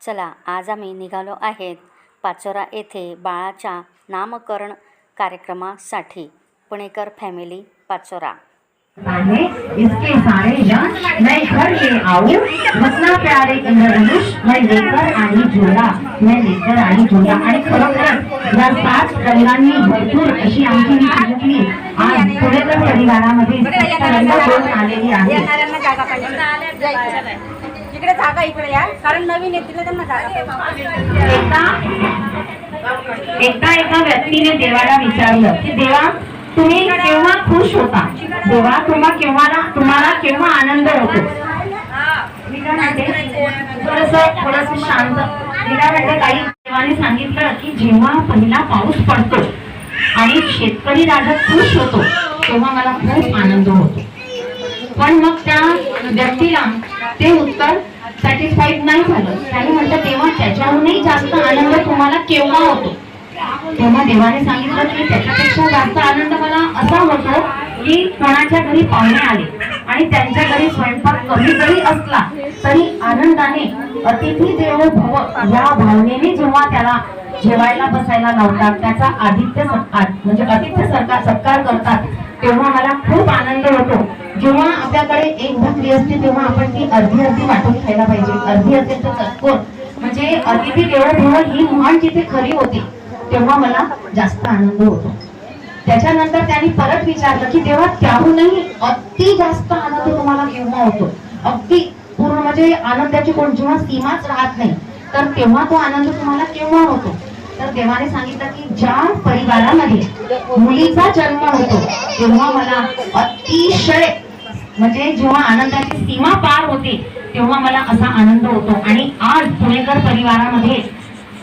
चला आज आम्ही निघालो आहेत पाचोरा येथे बाळाच्या नामकरण कार्यक्रमासाठी। पुणेकर फॅमिली पाचोरा। इसके सारे जन मैं घर ले आऊं, मसला प्यारे इंद्रधनुष मैं लेकर आई झोला, मैं लेकर आई झोला। आणि खरोखर या 7 रंगांनी भरपूर अशी आमची ही चिमुकली आज पुणेकर परिवारामध्ये रंग घेऊन आलेली आहे। इकडे जागा इकडे या, कारण नवीन येतील त्यांना जागा। एकदा एका व्यक्तीने देवाला विचारलं की देवा तुम्ही केव्हा खुश होता, देवा तुम्हाला केव्हा आनंद होतो। थोडंसं शांत काही देवाने सांगितलं की जेव्हा पहिला पाऊस पडतो आणि शेतकरी राजा खुश होतो तेव्हा मला खूप आनंद होतो। पण मग त्या व्यक्तीला ते उत्तर सॅटिस्फाईड नाही झालं। त्याने म्हटलं तेव्हा त्याच्याहूनही जास्त आनंद तुम्हाला केव्हा होतो। तेव्हा देवाने सांगितलं की त्याच्यापेक्षा जास्त आनंद मला असा होतो की कोणाच्या घरी पाहुणे आले आणि त्यांच्या घरी स्वयंपाक कमी जरी असला तरी आनंदाने अतिथी देवो भव या भावनेने जेव्हा त्याला जेवायला बसायला लावतात, त्याचा आतिथ्य सत्कार करतात तेव्हा मला खूप आनंद होतो। जेव्हा आपल्याकडे एक भाकरी असते तेव्हा आपण ती अर्धी वाटून खायला पाहिजे। अर्धी असेल तर चटकोर, म्हणजे अतिथी देवो भव ही म्हण जिथे खरी होती तेव्हा मला जास्त आनंद होतो। त्याच्यानंतर त्यांनी परत विचारलं की देवा त्याहूनही अति जास्त आनंद तुम्हाला केव्हा होतो, अगदी पूर्ण म्हणजे आनंदाची जेव्हा सीमाच राहत नाही तर तेव्हा तो आनंद तुम्हाला केव्हा होतो। तर देवाने सांगितलं की ज्या परिवारामध्ये मुलीचा जन्म होतो तेव्हा मला अतिशय म्हणजे जेव्हा आनंदाची सीमा पार होते तेव्हा मला असा आनंद होतो। आणि आज पुणेकर परिवारामध्ये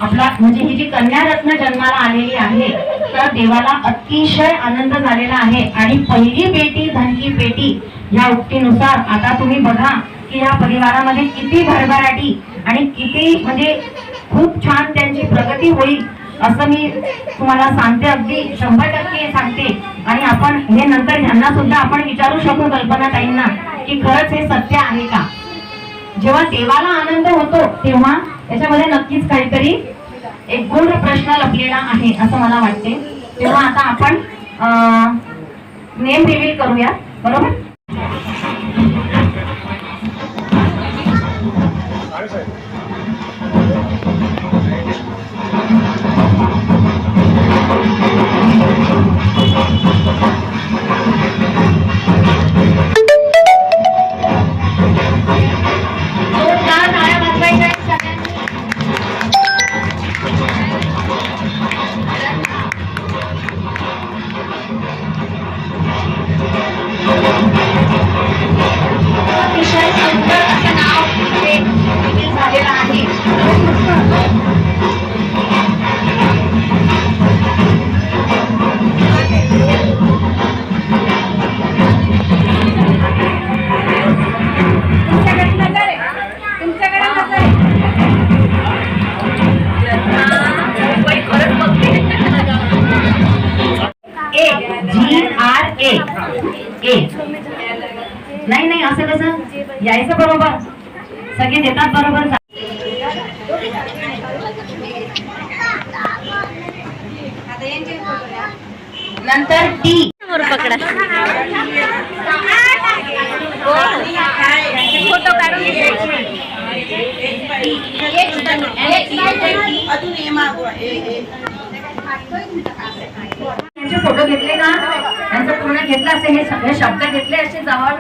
आपला म्हणजे ही जी कन्यारत्न जन्माला आलेली आहे तर देवाला अतिशय आनंद झालेला आहे। आणि पहिली बेटी धन की पेटी या उक्तीनुसार आता तुम्ही बघा की या परिवारामध्ये किती भरभराटी आणि किती म्हणजे खूप छान त्यांची प्रगती होईल असं मी तुम्हाला सांगते, अगदी 100% सांगते। आणि आपण हे नंतर ह्यांना सुद्धा आपण विचारू शकू कल्पना ताईंना की खरंच हे सत्य आहे का। जेव्हा देवाला आनंद होतो तेव्हा त्याच्यामध्ये नक्कीच काहीतरी एक गूढ प्रश्न लपलेला आहे असं मला वाटते। तेव्हा आता आपण नेम रिव्हील करूया, बरोबर। अतिशय सुंदर असं नाव झालेलं आहे। नाही असं कसं यायचं बरोबर, सगळे देतात बरोबर। नंतर टी पकडा फोटो काढून फोटो घेतले का, त्यांचं पूर्ण घेतलं असे हे सगळे शब्द घेतले असे जवळ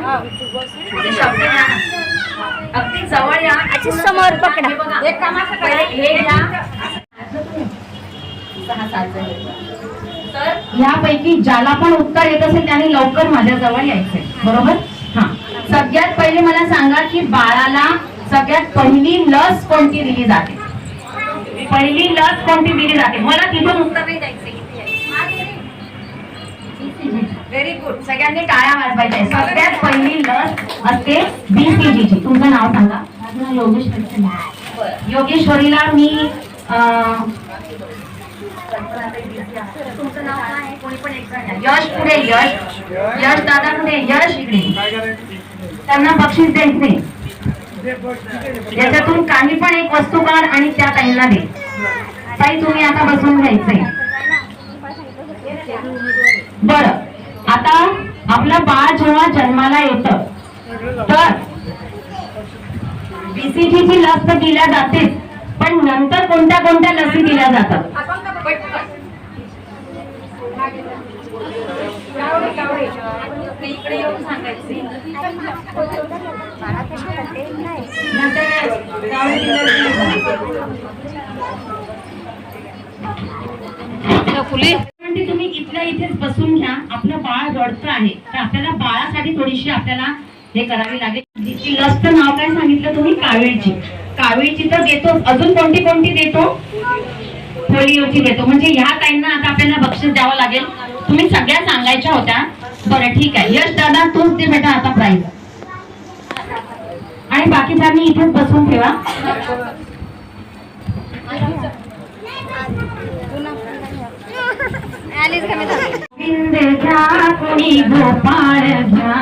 शब्द घ्या, अगदी जवळ या, समोर पकडा। बघा एक कामाचं पहिले हे घ्या 6-7 जण। तर यापैकी ज्याला पण उत्तर येत असेल त्याने लवकर माझ्या जवळ यायचंय, बरोबर। हा, सगळ्यात पहिले मला सांगा की बाळाला सगळ्यात पहिली लस कोणती दिली जाते, पहिली लस कोणती दिली जाते। मला तिथून उत्तर नाही द्यायचं, व्हेरी गुड, सगळ्यांनी टाळ्या वाजवायच्या। सगळ्यात पहिली लस असते BCG ची। तुमचं नाव सांगा। योगेश्वरीला मी तुमचं नाव काय आहे, कोणी पण एक जण यश पुढे, यश दादा पुढे, यश इकडे, त्यांना बक्षीस द्यायचे। याच्यातून काही पण एक वस्तू काढ आणि त्या ताईंना दे. ताई तुम्ही आता बसून घ्यायचंय. बर, आता आपलं बाळ जेव्हा जन्माला येतं तर बीसीजीची लस तर दिल्या जाते, पण नंतर कोणत्या कोणत्या लसी दिल्या जातात? इकडे येऊन सांगायचे म्हणजे तुम्ही इथल्या इथेच बसून घ्या. आपलं बाळ रडतं आहे तर आपल्याला बाळासाठी थोडीशी आपल्याला हे करावी लागेल. जिची लसचं नाव काय सांगितलं तुम्ही? कावीळची. कावीळची तर देतो, अजून कोणती कोणती देतो? पोलिओची देतो. म्हणजे ह्या ताईंना आता आपल्याला बक्षीस द्यावं लागेल. तुम्ही सगळ्या सांगायच्या होत्या. बरं ठीक आहे, यश दादा तूच दे बेटा आता प्राईज. आणि बाकीच्यांनी इथेच बसून ठेवा. गोविंद घ्या कोणी गोपाळ घ्या.